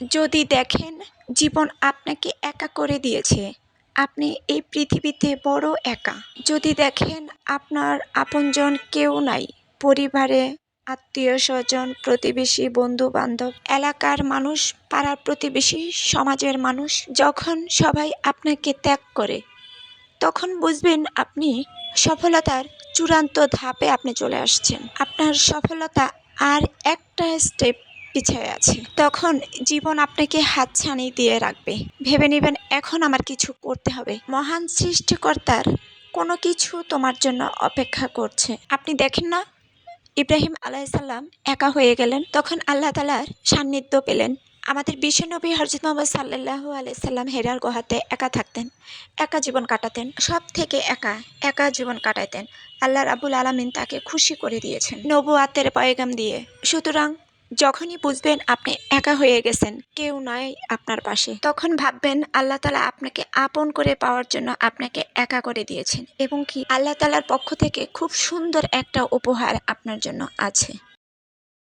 যদি দেখেন জীবন আপনাকে একা করে দিয়েছে, আপনি এই পৃথিবীতে বড় একা। যদি দেখেন আপনার আপনজন কেউ নাই, পরিবারে আত্মীয় স্বজন, প্রতিবেশী, বন্ধু বান্ধব, এলাকার মানুষ, পাড়ার প্রতিবেশী, সমাজের মানুষ, যখন সবাই আপনাকে ত্যাগ করে, তখন বুঝবেন আপনি সফলতার চূড়ান্ত ধাপে আপনি চলে আসছেন। আপনার সফলতা আর একটা স্টেপ পিছিয়ে আছে। তখন জীবন আপনাকে হাতছানি দিয়ে রাখবে, ভেবে নেবেন এখন আমার কিছু করতে হবে। মহান সৃষ্টিকর্তার কোনো কিছু তোমার জন্য অপেক্ষা করছে। আপনি দেখেন না, ইব্রাহিম আলাইসাল্লাম একা হয়ে গেলেন, তখন আল্লাহ তাআলার সান্নিধ্য পেলেন। আমাদের বিশ্বনবী হযরত মুহাম্মদ সাল্লাল্লাহু আলাইহি সাল্লাম হেরার গুহাতে একা থাকতেন, একা জীবন কাটাতেন, সব থেকে একা একা জীবন কাটাতেন। আল্লাহ রাব্বুল আলামিন তাকে খুশি করে দিয়েছেন নবুয়াতের পয়গাম দিয়ে। সুতরাং যখনই বুঝবেন আপনি একা হয়ে গেছেন, কেউ নাই আপনার পাশে, তখন ভাববেন আল্লাহ তাআলা আপনাকে আপন করে পাওয়ার জন্য আপনাকে একা করে দিয়েছেন, এবং কি আল্লাহ তাআলার পক্ষ থেকে খুব সুন্দর একটা উপহার আপনার জন্য আছে।